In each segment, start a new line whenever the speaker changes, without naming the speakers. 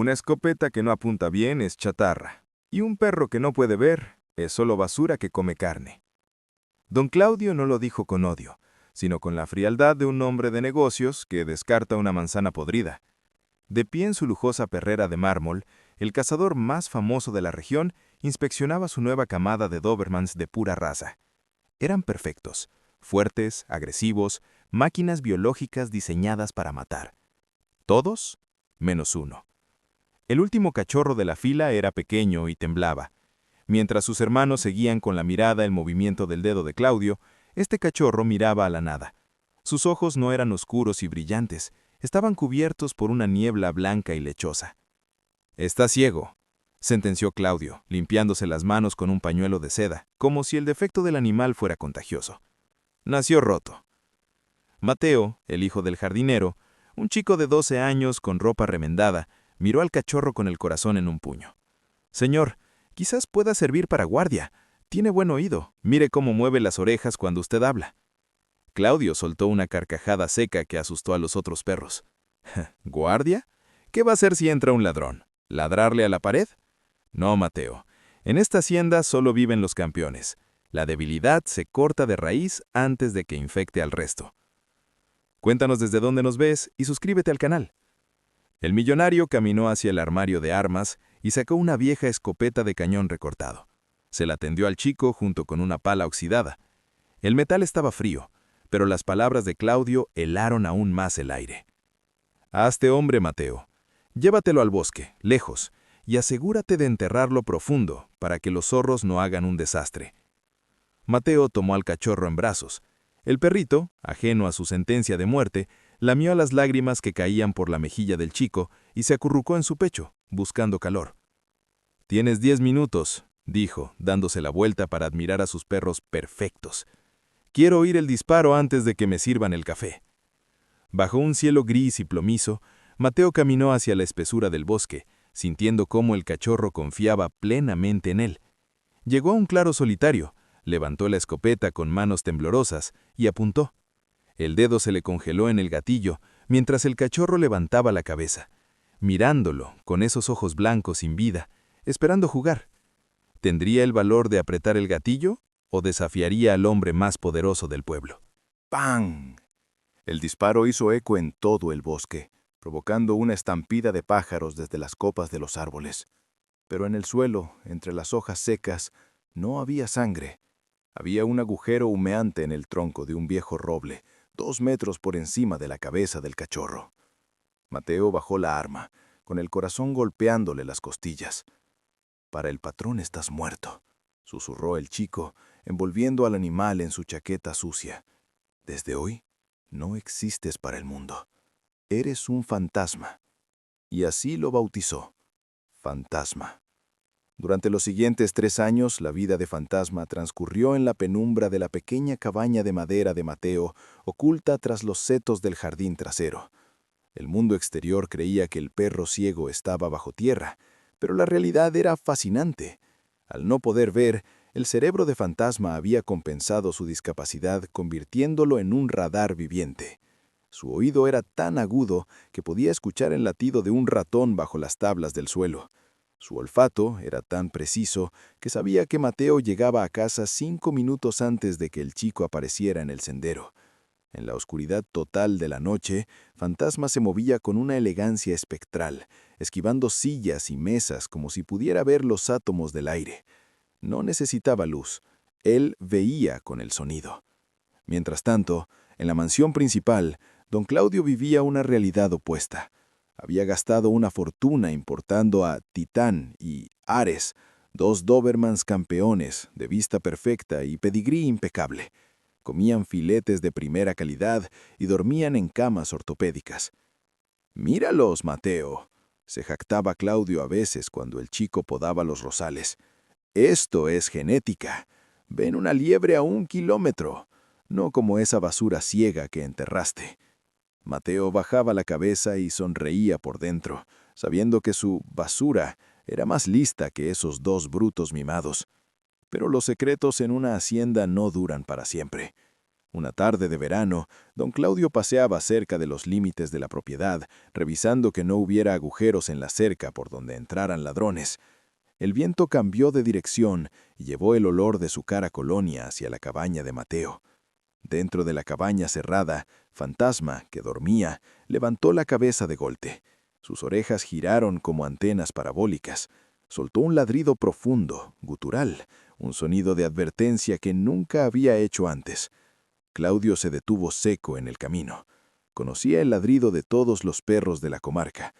Una escopeta que no apunta bien es chatarra, y un perro que no puede ver es solo basura que come carne. Don Claudio no lo dijo con odio, sino con la frialdad de un hombre de negocios que descarta una manzana podrida. De pie en su lujosa perrera de mármol, el cazador más famoso de la región inspeccionaba su nueva camada de Dobermans de pura raza. Eran perfectos, fuertes, agresivos, máquinas biológicas diseñadas para matar. Todos, menos uno. El último cachorro de la fila era pequeño y temblaba. Mientras sus hermanos seguían con la mirada el movimiento del dedo de Claudio, este cachorro miraba a la nada. Sus ojos no eran oscuros y brillantes, estaban cubiertos por una niebla blanca y lechosa. «Está ciego», sentenció Claudio, limpiándose las manos con un pañuelo de seda, como si el defecto del animal fuera contagioso. «Nació roto». Mateo, el hijo del jardinero, un chico de 12 años con ropa remendada, miró al cachorro con el corazón en un puño. «Señor, quizás pueda servir para guardia. Tiene buen oído. Mire cómo mueve las orejas cuando usted habla». Claudio soltó una carcajada seca que asustó a los otros perros. «¿Guardia? ¿Qué va a hacer si entra un ladrón? ¿Ladrarle a la pared?» «No, Mateo. En esta hacienda solo viven los campeones. La debilidad se corta de raíz antes de que infecte al resto». Cuéntanos desde dónde nos ves y suscríbete al canal. El millonario caminó hacia el armario de armas y sacó una vieja escopeta de cañón recortado. Se la tendió al chico junto con una pala oxidada. El metal estaba frío, pero las palabras de Claudio helaron aún más el aire. «Hazte hombre, Mateo. Llévatelo al bosque, lejos, y asegúrate de enterrarlo profundo para que los zorros no hagan un desastre». Mateo tomó al cachorro en brazos. El perrito, ajeno a su sentencia de muerte, lamió las lágrimas que caían por la mejilla del chico y se acurrucó en su pecho, buscando calor. «Tienes 10 minutos», dijo, dándose la vuelta para admirar a sus perros perfectos. «Quiero oír el disparo antes de que me sirvan el café». Bajo un cielo gris y plomizo, Mateo caminó hacia la espesura del bosque, sintiendo cómo el cachorro confiaba plenamente en él. Llegó a un claro solitario, levantó la escopeta con manos temblorosas y apuntó. El dedo se le congeló en el gatillo mientras el cachorro levantaba la cabeza, mirándolo con esos ojos blancos sin vida, esperando jugar. ¿Tendría el valor de apretar el gatillo o desafiaría al hombre más poderoso del pueblo?
¡Pam! El disparo hizo eco en todo el bosque, provocando una estampida de pájaros desde las copas de los árboles. Pero en el suelo, entre las hojas secas, no había sangre. Había un agujero humeante en el tronco de un viejo roble, 2 metros por encima de la cabeza del cachorro. Mateo bajó la arma, con el corazón golpeándole las costillas. «Para el patrón estás muerto», susurró el chico, envolviendo al animal en su chaqueta sucia. «Desde hoy, no existes para el mundo. Eres un fantasma». Y así lo bautizó. Fantasma. Durante los siguientes 3 años, la vida de Fantasma transcurrió en la penumbra de la pequeña cabaña de madera de Mateo, oculta tras los setos del jardín trasero. El mundo exterior creía que el perro ciego estaba bajo tierra, pero la realidad era fascinante. Al no poder ver, el cerebro de Fantasma había compensado su discapacidad convirtiéndolo en un radar viviente. Su oído era tan agudo que podía escuchar el latido de un ratón bajo las tablas del suelo. Su olfato era tan preciso que sabía que Mateo llegaba a casa 5 minutos antes de que el chico apareciera en el sendero. En la oscuridad total de la noche, Fantasma se movía con una elegancia espectral, esquivando sillas y mesas como si pudiera ver los átomos del aire. No necesitaba luz, él veía con el sonido. Mientras tanto, en la mansión principal, don Claudio vivía una realidad opuesta. Había gastado una fortuna importando a Titán y Ares, 2 Dobermans campeones, de vista perfecta y pedigrí impecable. Comían filetes de primera calidad y dormían en camas ortopédicas. «Míralos, Mateo», se jactaba Claudio a veces cuando el chico podaba los rosales. «Esto es genética. Ven una liebre a 1 kilómetro, no como esa basura ciega que enterraste». Mateo bajaba la cabeza y sonreía por dentro, sabiendo que su basura era más lista que esos 2 brutos mimados. Pero los secretos en una hacienda no duran para siempre. Una tarde de verano, don Claudio paseaba cerca de los límites de la propiedad, revisando que no hubiera agujeros en la cerca por donde entraran ladrones. El viento cambió de dirección y llevó el olor de su cara colonia hacia la cabaña de Mateo. Dentro de la cabaña cerrada, Fantasma, que dormía, levantó la cabeza de golpe. Sus orejas giraron como antenas parabólicas. Soltó un ladrido profundo, gutural, un sonido de advertencia que nunca había hecho antes. Claudio se detuvo seco en el camino. Conocía el ladrido de todos los perros de la comarca.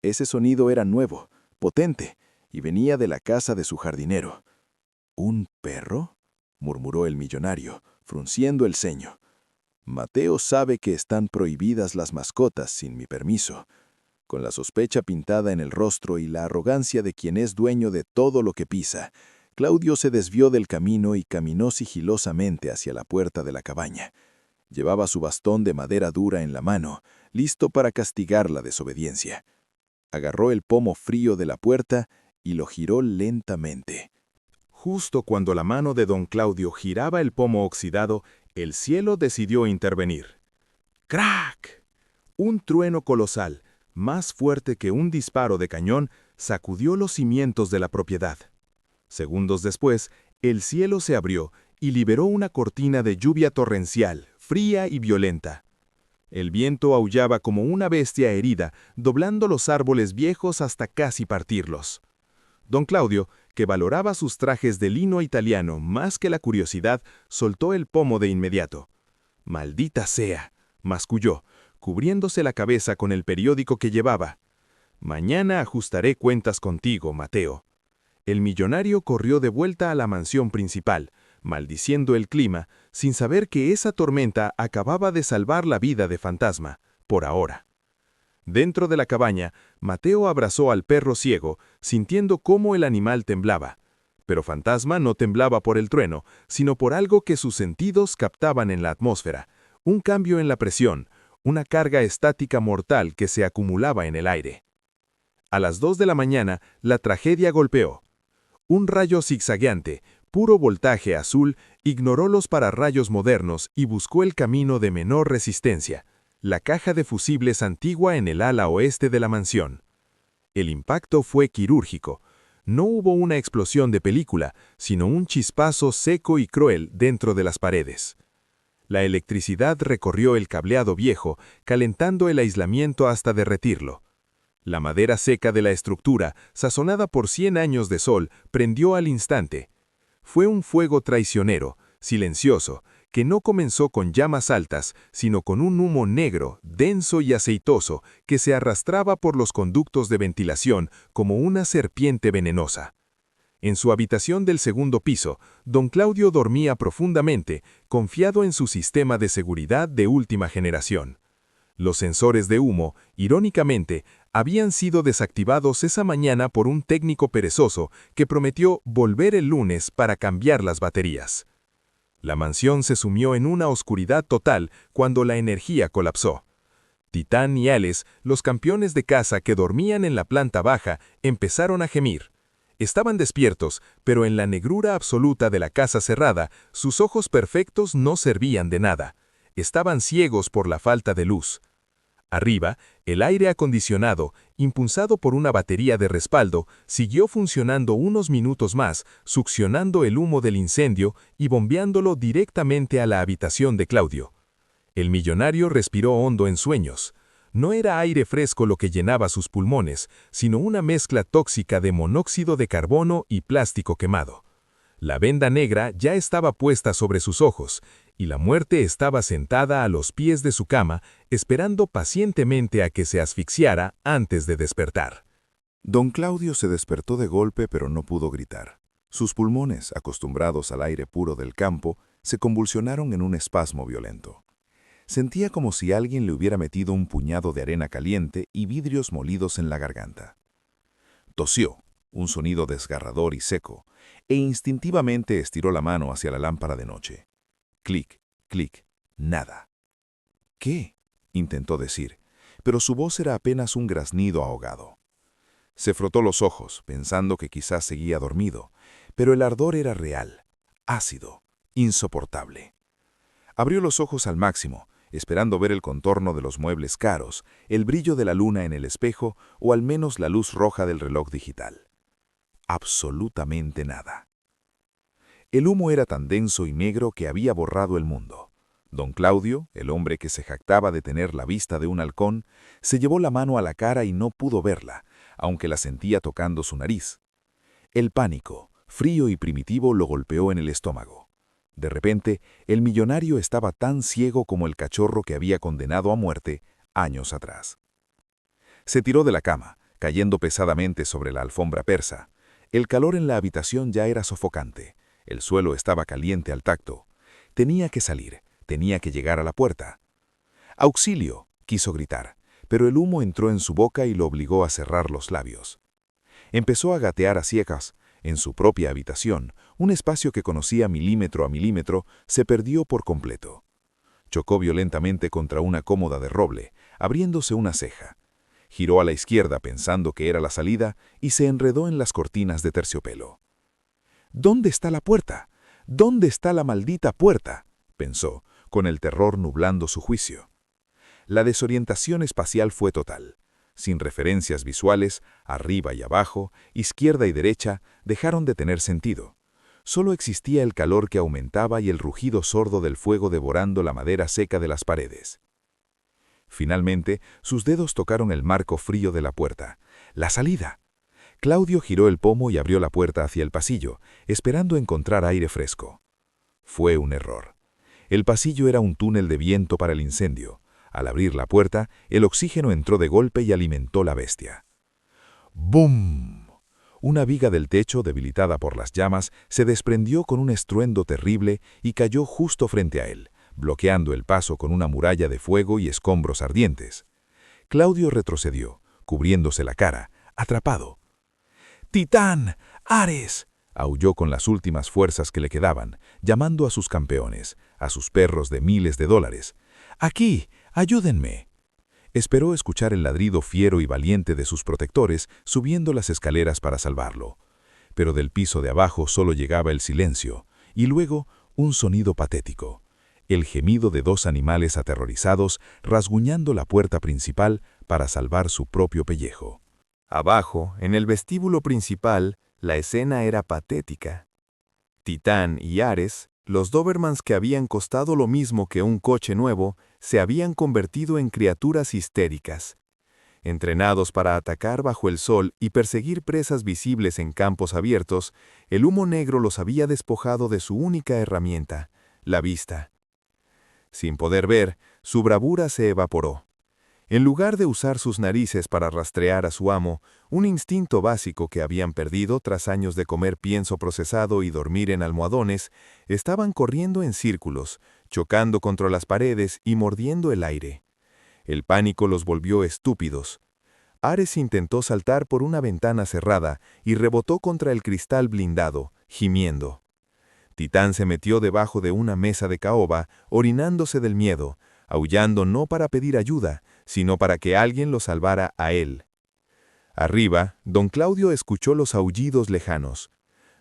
Ese sonido era nuevo, potente, y venía de la casa de su jardinero. ¿Un perro?, murmuró el millonario, frunciendo el ceño. Mateo sabe que están prohibidas las mascotas sin mi permiso. Con la sospecha pintada en el rostro y la arrogancia de quien es dueño de todo lo que pisa, Claudio se desvió del camino y caminó sigilosamente hacia la puerta de la cabaña. Llevaba su bastón de madera dura en la mano, listo para castigar la desobediencia. Agarró el pomo frío de la puerta y lo giró lentamente.
Justo cuando la mano de don Claudio giraba el pomo oxidado, el cielo decidió intervenir. ¡Crack! Un trueno colosal, más fuerte que un disparo de cañón, sacudió los cimientos de la propiedad. Segundos después, el cielo se abrió y liberó una cortina de lluvia torrencial, fría y violenta. El viento aullaba como una bestia herida, doblando los árboles viejos hasta casi partirlos. Don Claudio, que valoraba sus trajes de lino italiano más que la curiosidad, soltó el pomo de inmediato. «Maldita sea», masculló, cubriéndose la cabeza con el periódico que llevaba. «Mañana ajustaré cuentas contigo, Mateo». El millonario corrió de vuelta a la mansión principal, maldiciendo el clima, sin saber que esa tormenta acababa de salvar la vida de Fantasma, por ahora. Dentro de la cabaña, Mateo abrazó al perro ciego, sintiendo cómo el animal temblaba. Pero Fantasma no temblaba por el trueno, sino por algo que sus sentidos captaban en la atmósfera, un cambio en la presión, una carga estática mortal que se acumulaba en el aire. A las 2 de la mañana, la tragedia golpeó. Un rayo zigzagueante, puro voltaje azul, ignoró los pararrayos modernos y buscó el camino de menor resistencia, la caja de fusibles antigua en el ala oeste de la mansión. El impacto fue quirúrgico. No hubo una explosión de película, sino un chispazo seco y cruel dentro de las paredes. La electricidad recorrió el cableado viejo, calentando el aislamiento hasta derretirlo. La madera seca de la estructura, sazonada por 100 años de sol, prendió al instante. Fue un fuego traicionero, silencioso, que no comenzó con llamas altas, sino con un humo negro, denso y aceitoso, que se arrastraba por los conductos de ventilación como una serpiente venenosa. En su habitación del segundo piso, don Claudio dormía profundamente, confiado en su sistema de seguridad de última generación. Los sensores de humo, irónicamente, habían sido desactivados esa mañana por un técnico perezoso que prometió volver el lunes para cambiar las baterías. La mansión se sumió en una oscuridad total cuando la energía colapsó. Titán y Alex, los campeones de caza que dormían en la planta baja, empezaron a gemir. Estaban despiertos, pero en la negrura absoluta de la casa cerrada, sus ojos perfectos no servían de nada. Estaban ciegos por la falta de luz. Arriba, el aire acondicionado, impulsado por una batería de respaldo, siguió funcionando unos minutos más, succionando el humo del incendio y bombeándolo directamente a la habitación de Claudio. El millonario respiró hondo en sueños. No era aire fresco lo que llenaba sus pulmones, sino una mezcla tóxica de monóxido de carbono y plástico quemado. La venda negra ya estaba puesta sobre sus ojos, y la muerte estaba sentada a los pies de su cama, esperando pacientemente a que se asfixiara antes de despertar.
Don Claudio se despertó de golpe, pero no pudo gritar. Sus pulmones, acostumbrados al aire puro del campo, se convulsionaron en un espasmo violento. Sentía como si alguien le hubiera metido un puñado de arena caliente y vidrios molidos en la garganta. Tosió, un sonido desgarrador y seco, e instintivamente estiró la mano hacia la lámpara de noche. Clic, clic, nada. ¿Qué?, intentó decir, pero su voz era apenas un graznido ahogado. Se frotó los ojos, pensando que quizás seguía dormido, pero el ardor era real, ácido, insoportable.
Abrió los ojos al máximo, esperando ver el contorno de los muebles caros, el brillo de la luna en el espejo o al menos la luz roja del reloj digital. Absolutamente nada. El humo era tan denso y negro que había borrado el mundo. Don Claudio, el hombre que se jactaba de tener la vista de un halcón, se llevó la mano a la cara y no pudo verla, aunque la sentía tocando su nariz. El pánico, frío y primitivo, lo golpeó en el estómago. De repente, el millonario estaba tan ciego como el cachorro que había condenado a muerte años atrás. Se tiró de la cama, cayendo pesadamente sobre la alfombra persa. El calor en la habitación ya era sofocante. El suelo estaba caliente al tacto. Tenía que salir, tenía que llegar a la puerta. ¡Auxilio!, quiso gritar, pero el humo entró en su boca y lo obligó a cerrar los labios. Empezó a gatear a ciegas. En su propia habitación, un espacio que conocía milímetro a milímetro, se perdió por completo. Chocó violentamente contra una cómoda de roble, abriéndose una ceja. Giró a la izquierda pensando que era la salida y se enredó en las cortinas de terciopelo. ¿Dónde está la puerta? ¿Dónde está la maldita puerta?, pensó, con el terror nublando su juicio. La desorientación espacial fue total. Sin referencias visuales, arriba y abajo, izquierda y derecha, dejaron de tener sentido. Solo existía el calor que aumentaba y el rugido sordo del fuego devorando la madera seca de las paredes. Finalmente, sus dedos tocaron el marco frío de la puerta. ¡La salida! Claudio giró el pomo y abrió la puerta hacia el pasillo, esperando encontrar aire fresco. Fue un error. El pasillo era un túnel de viento para el incendio. Al abrir la puerta, el oxígeno entró de golpe y alimentó la bestia. ¡Bum! Una viga del techo, debilitada por las llamas, se desprendió con un estruendo terrible y cayó justo frente a él, bloqueando el paso con una muralla de fuego y escombros ardientes. Claudio retrocedió, cubriéndose la cara, atrapado. «¡Titán! ¡Ares!», aulló con las últimas fuerzas que le quedaban, llamando a sus campeones, a sus perros de miles de dólares. «¡Aquí! ¡Ayúdenme!». Esperó escuchar el ladrido fiero y valiente de sus protectores subiendo las escaleras para salvarlo. Pero del piso de abajo solo llegaba el silencio, y luego un sonido patético. El gemido de dos animales aterrorizados rasguñando la puerta principal para salvar su propio pellejo. Abajo, en el vestíbulo principal, la escena era patética. Titán y Ares, los Dobermans que habían costado lo mismo que un coche nuevo, se habían convertido en criaturas histéricas. Entrenados para atacar bajo el sol y perseguir presas visibles en campos abiertos, el humo negro los había despojado de su única herramienta, la vista. Sin poder ver, su bravura se evaporó. En lugar de usar sus narices para rastrear a su amo, un instinto básico que habían perdido tras años de comer pienso procesado y dormir en almohadones, estaban corriendo en círculos, chocando contra las paredes y mordiendo el aire. El pánico los volvió estúpidos. Ares intentó saltar por una ventana cerrada y rebotó contra el cristal blindado, gimiendo. Titán se metió debajo de una mesa de caoba, orinándose del miedo, aullando no para pedir ayuda, sino para que alguien lo salvara a él. Arriba, don Claudio escuchó los aullidos lejanos.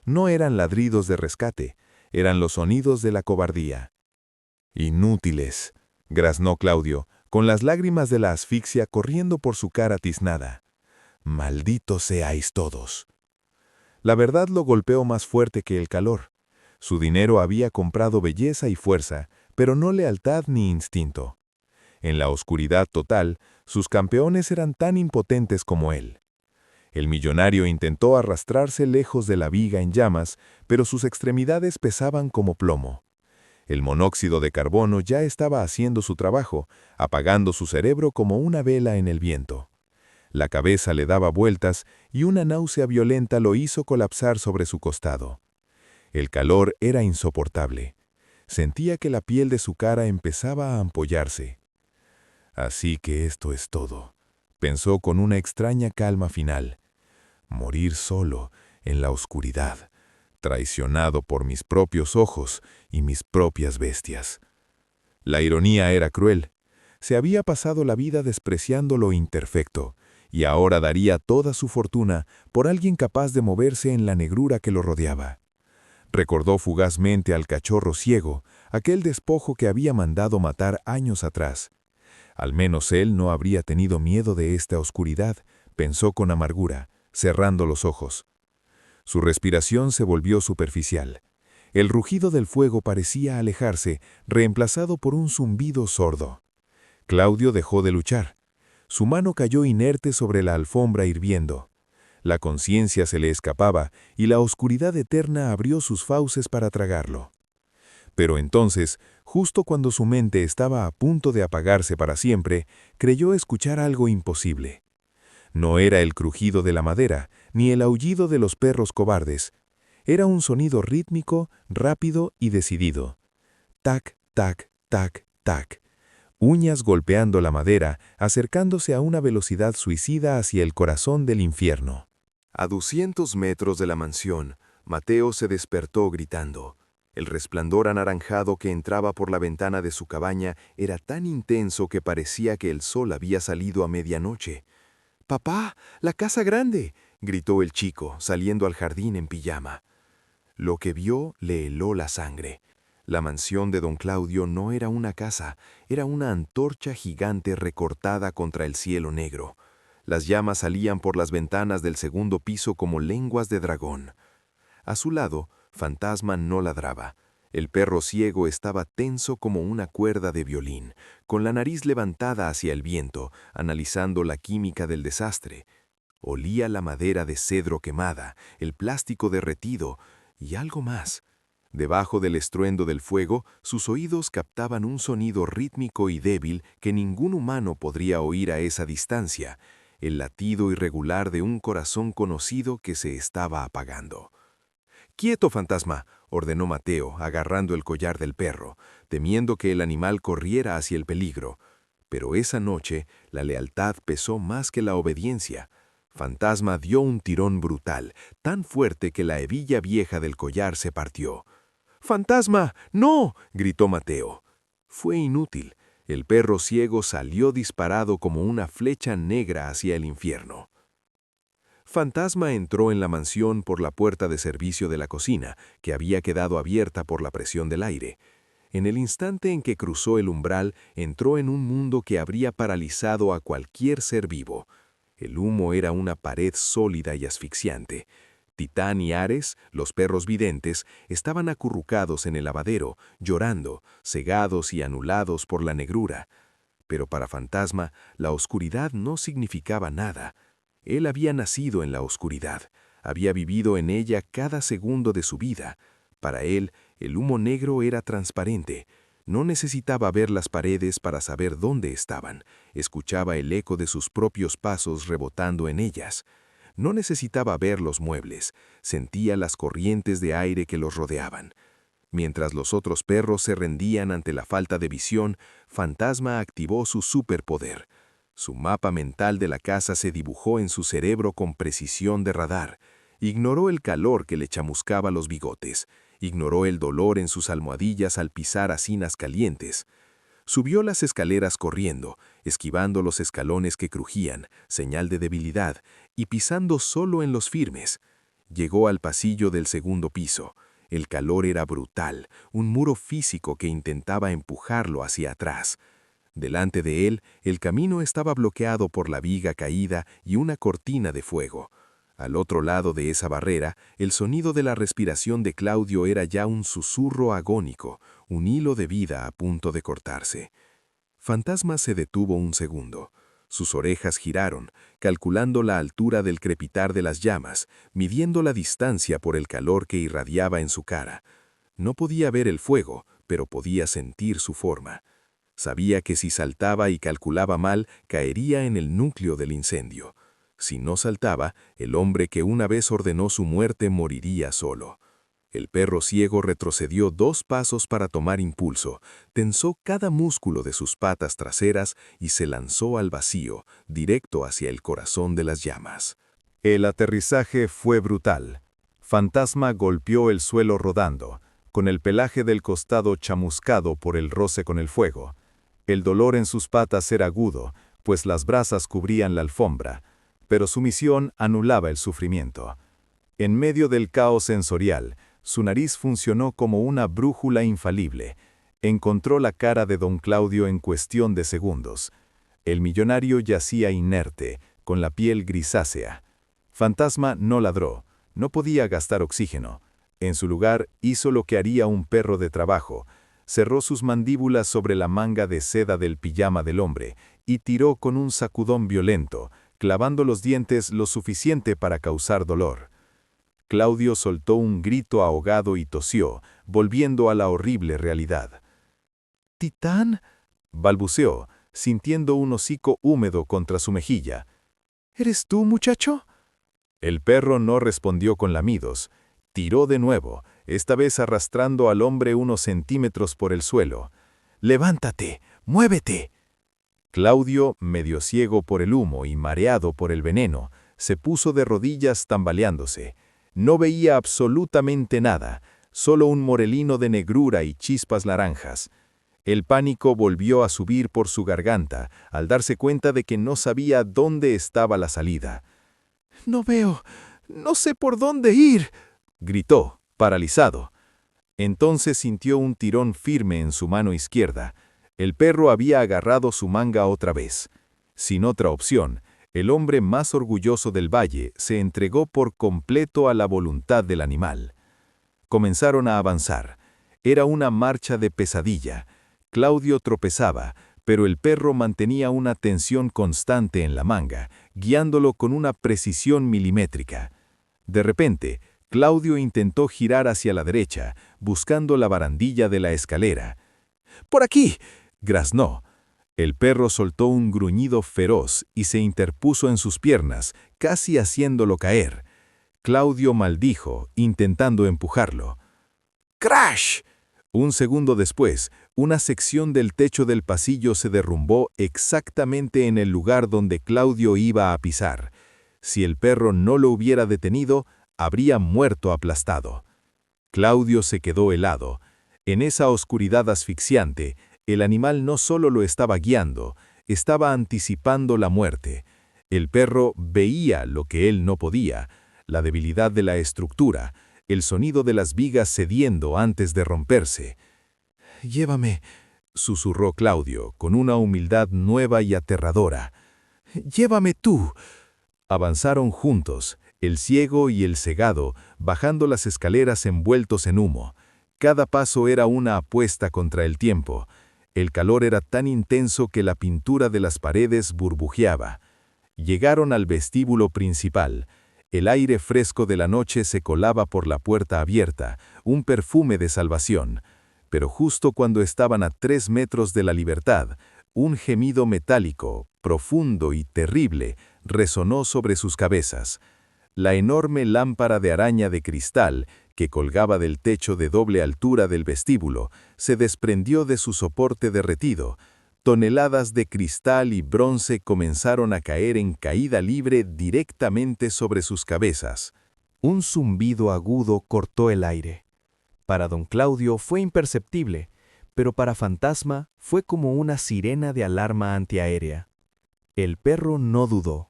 No eran ladridos de rescate, eran los sonidos de la cobardía. «Inútiles», graznó Claudio, con las lágrimas de la asfixia corriendo por su cara tiznada. «Malditos seáis todos». La verdad lo golpeó más fuerte que el calor. Su dinero había comprado belleza y fuerza, pero no lealtad ni instinto. En la oscuridad total, sus campeones eran tan impotentes como él. El millonario intentó arrastrarse lejos de la viga en llamas, pero sus extremidades pesaban como plomo. El monóxido de carbono ya estaba haciendo su trabajo, apagando su cerebro como una vela en el viento. La cabeza le daba vueltas y una náusea violenta lo hizo colapsar sobre su costado. El calor era insoportable. Sentía que la piel de su cara empezaba a ampollarse. «Así que esto es todo», pensó con una extraña calma final. «Morir solo, en la oscuridad, traicionado por mis propios ojos y mis propias bestias». La ironía era cruel. Se había pasado la vida despreciando lo imperfecto, y ahora daría toda su fortuna por alguien capaz de moverse en la negrura que lo rodeaba. Recordó fugazmente al cachorro ciego, aquel despojo que había mandado matar años atrás. Al menos él no habría tenido miedo de esta oscuridad, pensó con amargura, cerrando los ojos. Su respiración se volvió superficial. El rugido del fuego parecía alejarse, reemplazado por un zumbido sordo. Claudio dejó de luchar. Su mano cayó inerte sobre la alfombra hirviendo. La conciencia se le escapaba y la oscuridad eterna abrió sus fauces para tragarlo. Pero entonces, justo cuando su mente estaba a punto de apagarse para siempre, creyó escuchar algo imposible. No era el crujido de la madera, ni el aullido de los perros cobardes. Era un sonido rítmico, rápido y decidido. Tac, tac, tac, tac. Uñas golpeando la madera, acercándose a una velocidad suicida hacia el corazón del infierno. A 200 metros de la mansión, Mateo se despertó gritando. El resplandor anaranjado que entraba por la ventana de su cabaña era tan intenso que parecía que el sol había salido a medianoche. «¡Papá, la casa grande!», gritó el chico, saliendo al jardín en pijama. Lo que vio le heló la sangre. La mansión de don Claudio no era una casa, era una antorcha gigante recortada contra el cielo negro. Las llamas salían por las ventanas del segundo piso como lenguas de dragón. A su lado, Fantasma no ladraba. El perro ciego estaba tenso como una cuerda de violín, con la nariz levantada hacia el viento, analizando la química del desastre. Olía la madera de cedro quemada, el plástico derretido y algo más. Debajo del estruendo del fuego, sus oídos captaban un sonido rítmico y débil que ningún humano podría oír a esa distancia, el latido irregular de un corazón conocido que se estaba apagando. «¡Quieto, Fantasma!», ordenó Mateo, agarrando el collar del perro, temiendo que el animal corriera hacia el peligro. Pero esa noche, la lealtad pesó más que la obediencia. Fantasma dio un tirón brutal, tan fuerte que la hebilla vieja del collar se partió. «¡Fantasma, no!», gritó Mateo. Fue inútil. El perro ciego salió disparado como una flecha negra hacia el infierno. Fantasma entró en la mansión por la puerta de servicio de la cocina, que había quedado abierta por la presión del aire. En el instante en que cruzó el umbral, entró en un mundo que habría paralizado a cualquier ser vivo. El humo era una pared sólida y asfixiante. Titán y Ares, los perros videntes, estaban acurrucados en el lavadero, llorando, cegados y anulados por la negrura. Pero para Fantasma, la oscuridad no significaba nada. Él había nacido en la oscuridad, había vivido en ella cada segundo de su vida. Para él, el humo negro era transparente. No necesitaba ver las paredes para saber dónde estaban. Escuchaba el eco de sus propios pasos rebotando en ellas. No necesitaba ver los muebles. Sentía las corrientes de aire que los rodeaban. Mientras los otros perros se rendían ante la falta de visión, Fantasma activó su superpoder. Su mapa mental de la casa se dibujó en su cerebro con precisión de radar. Ignoró el calor que le chamuscaba los bigotes. Ignoró el dolor en sus almohadillas al pisar hacinas calientes. Subió las escaleras corriendo, esquivando los escalones que crujían, señal de debilidad, y pisando solo en los firmes. Llegó al pasillo del segundo piso. El calor era brutal, un muro físico que intentaba empujarlo hacia atrás. Delante de él, el camino estaba bloqueado por la viga caída y una cortina de fuego. Al otro lado de esa barrera, el sonido de la respiración de Claudio era ya un susurro agónico, un hilo de vida a punto de cortarse. Fantasma se detuvo un segundo. Sus orejas giraron, calculando la altura del crepitar de las llamas, midiendo la distancia por el calor que irradiaba en su cara. No podía ver el fuego, pero podía sentir su forma. Sabía que si saltaba y calculaba mal, caería en el núcleo del incendio. Si no saltaba, el hombre que una vez ordenó su muerte moriría solo. El perro ciego retrocedió 2 pasos para tomar impulso, tensó cada músculo de sus patas traseras y se lanzó al vacío, directo hacia el corazón de las llamas. El aterrizaje fue brutal. Fantasma golpeó el suelo rodando, con el pelaje del costado chamuscado por el roce con el fuego. El dolor en sus patas era agudo, pues las brasas cubrían la alfombra, pero su misión anulaba el sufrimiento. En medio del caos sensorial,
Su nariz funcionó como una brújula infalible. Encontró la cara de don Claudio en cuestión de segundos. El millonario yacía inerte, con la piel grisácea. Fantasma no ladró, no podía gastar oxígeno. En su lugar, hizo lo que haría un perro de trabajo. Cerró sus mandíbulas sobre la manga de seda del pijama del hombre y tiró con un sacudón violento, clavando los dientes lo suficiente para causar dolor. Claudio soltó un grito ahogado y tosió, volviendo a la horrible realidad. «¿Titán?», balbuceó, sintiendo un hocico húmedo contra su mejilla. «¿Eres tú, muchacho?». El perro no respondió con lamidos. Tiró de nuevo, esta vez arrastrando al hombre unos centímetros por el suelo. «¡Levántate! ¡Muévete!». Claudio, medio ciego por el humo y mareado por el veneno, se puso de rodillas tambaleándose. No veía absolutamente nada, solo un morelino de negrura y chispas naranjas. El pánico volvió a subir por su garganta al darse cuenta de que no sabía dónde estaba la salida. «No veo, no sé por dónde ir», gritó, paralizado. Entonces sintió un tirón firme en su mano izquierda. El perro había agarrado su manga otra vez. Sin otra opción, el hombre más orgulloso del valle se entregó por completo a la voluntad del animal. Comenzaron a avanzar. Era una marcha de pesadilla. Claudio tropezaba, pero el perro mantenía una tensión constante en la manga, guiándolo con una precisión milimétrica. De repente, Claudio intentó girar hacia la derecha, buscando la barandilla de la escalera. «¡Por aquí!», graznó. El perro soltó un gruñido feroz y se interpuso en sus piernas, casi haciéndolo caer. Claudio maldijo, intentando empujarlo. ¡Crash! Un segundo después, una sección del techo del pasillo se derrumbó exactamente en el lugar donde Claudio iba a pisar. Si el perro no lo hubiera detenido, habría muerto aplastado. Claudio se quedó helado. En esa oscuridad asfixiante, el animal no solo lo estaba guiando, estaba anticipando la muerte. El perro veía lo que él no podía, la debilidad de la estructura, el sonido de las vigas cediendo antes de romperse. «Llévame», susurró Claudio, con una humildad nueva y aterradora. «Llévame tú». Avanzaron juntos, el ciego y el cegado, bajando las escaleras envueltos en humo. Cada paso era una apuesta contra el tiempo. El calor era tan intenso que la pintura de las paredes burbujeaba. Llegaron al vestíbulo principal. El aire fresco de la noche se colaba por la puerta abierta, un perfume de salvación. Pero justo cuando estaban a 3 metros de la libertad, un gemido metálico, profundo y terrible, resonó sobre sus cabezas. La enorme lámpara de araña de cristal, que colgaba del techo de doble altura del vestíbulo, se desprendió de su soporte derretido. Toneladas de cristal y bronce comenzaron a caer en caída libre directamente sobre sus cabezas. Un zumbido agudo cortó el aire. Para don Claudio fue imperceptible, pero para Fantasma fue como una sirena de alarma antiaérea. El perro no dudó.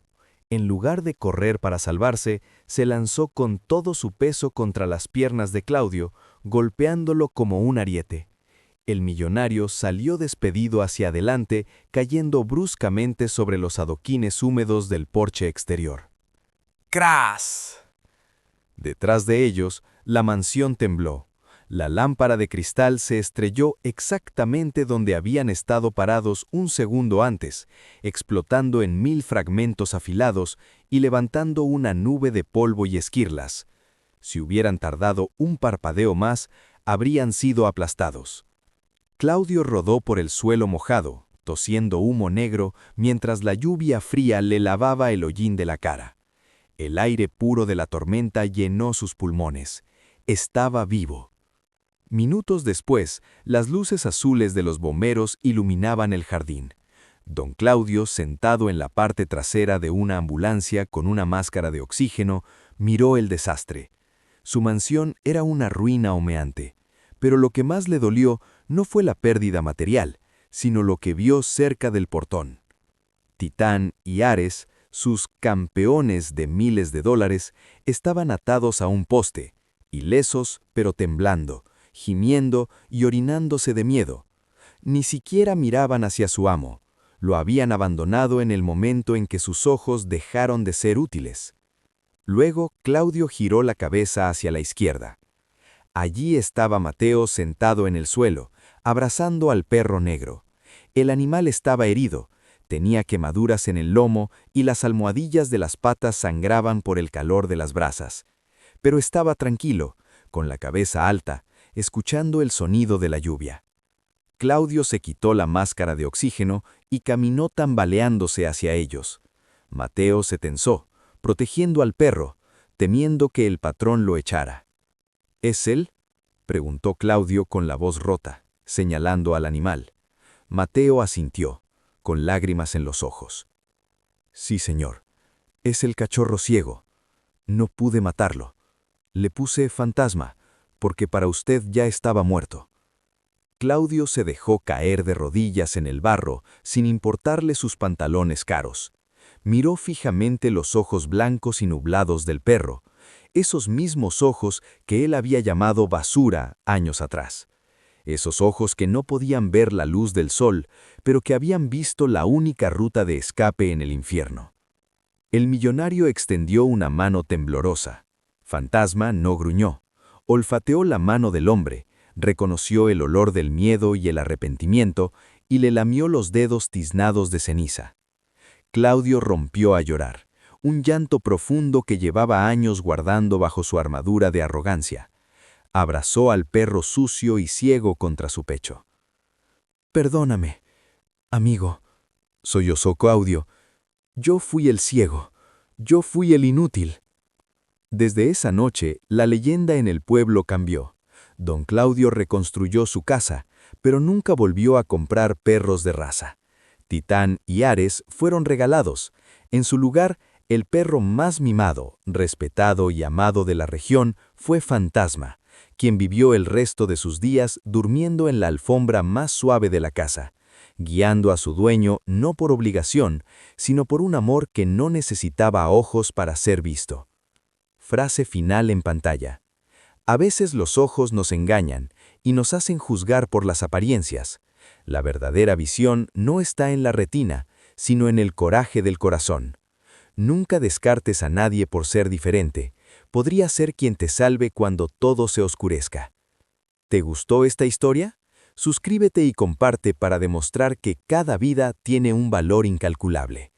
En lugar de correr para salvarse, se lanzó con todo su peso contra las piernas de Claudio, golpeándolo como un ariete. El millonario salió despedido hacia adelante, cayendo bruscamente sobre los adoquines húmedos del porche exterior. ¡Cras! Detrás de ellos, la mansión tembló. La lámpara de cristal se estrelló exactamente donde habían estado parados un segundo antes, explotando en 1000 fragmentos afilados y levantando una nube de polvo y esquirlas. Si hubieran tardado un parpadeo más, habrían sido aplastados. Claudio rodó por el suelo mojado, tosiendo humo negro, mientras la lluvia fría le lavaba el hollín de la cara. El aire puro de la tormenta llenó sus pulmones. Estaba vivo. Minutos después, las luces azules de los bomberos iluminaban el jardín. Don Claudio, sentado en la parte trasera de una ambulancia con una máscara de oxígeno, miró el desastre. Su mansión era una ruina humeante, pero lo que más le dolió no fue la pérdida material, sino lo que vio cerca del portón. Titán y Ares, sus campeones de miles de dólares, estaban atados a un poste,
ilesos pero temblando, gimiendo y orinándose de miedo. Ni siquiera miraban hacia su amo. Lo habían abandonado en el momento en que sus ojos dejaron de ser útiles. Luego Claudio giró la cabeza hacia la izquierda. Allí estaba Mateo sentado en el suelo, abrazando al perro negro. El animal estaba herido, tenía quemaduras en el lomo y las almohadillas de las patas sangraban por el calor de las brasas. Pero estaba tranquilo, con la cabeza alta, escuchando el sonido de la lluvia. Claudio se quitó la máscara de oxígeno y caminó tambaleándose hacia ellos. Mateo se tensó, protegiendo al perro, temiendo que el patrón lo echara. ¿Es él?, preguntó Claudio con la voz rota, señalando al animal. Mateo asintió, con lágrimas en los ojos. Sí, señor. Es el cachorro ciego. No pude matarlo. Le puse fantasma, porque para usted ya estaba muerto. Claudio se dejó caer de rodillas en el barro, sin importarle sus pantalones caros. Miró fijamente los ojos blancos y nublados del perro, esos mismos ojos que él había llamado basura años atrás. Esos ojos que no podían ver la luz del sol, pero que habían visto la única ruta de escape en el infierno. El millonario extendió una mano temblorosa. Fantasma no gruñó. Olfateó la mano del hombre, reconoció el olor del miedo y el arrepentimiento y le lamió los dedos tiznados de ceniza. Claudio rompió a llorar, un llanto profundo que llevaba años guardando bajo su armadura de arrogancia. Abrazó al perro sucio y ciego contra su pecho. «Perdóname, amigo», sollozó Claudio. «Yo fui el ciego, yo fui el inútil». Desde esa noche, la leyenda en el pueblo cambió. Don Claudio reconstruyó su casa, pero nunca volvió a comprar perros de raza. Titán y Ares fueron regalados. En su lugar, el perro más mimado, respetado y amado de la región fue Fantasma, quien vivió el resto de sus días durmiendo en la alfombra más suave de la casa, guiando a su dueño no por obligación, sino por un amor que no necesitaba ojos para ser visto. Frase final en pantalla. A veces los ojos nos engañan y nos hacen juzgar por las apariencias. La verdadera visión no está en la retina, sino en el coraje del corazón. Nunca descartes a nadie por ser diferente. Podría ser quien te salve cuando todo se oscurezca. ¿Te gustó esta historia? Suscríbete y comparte para demostrar que cada vida tiene un valor incalculable.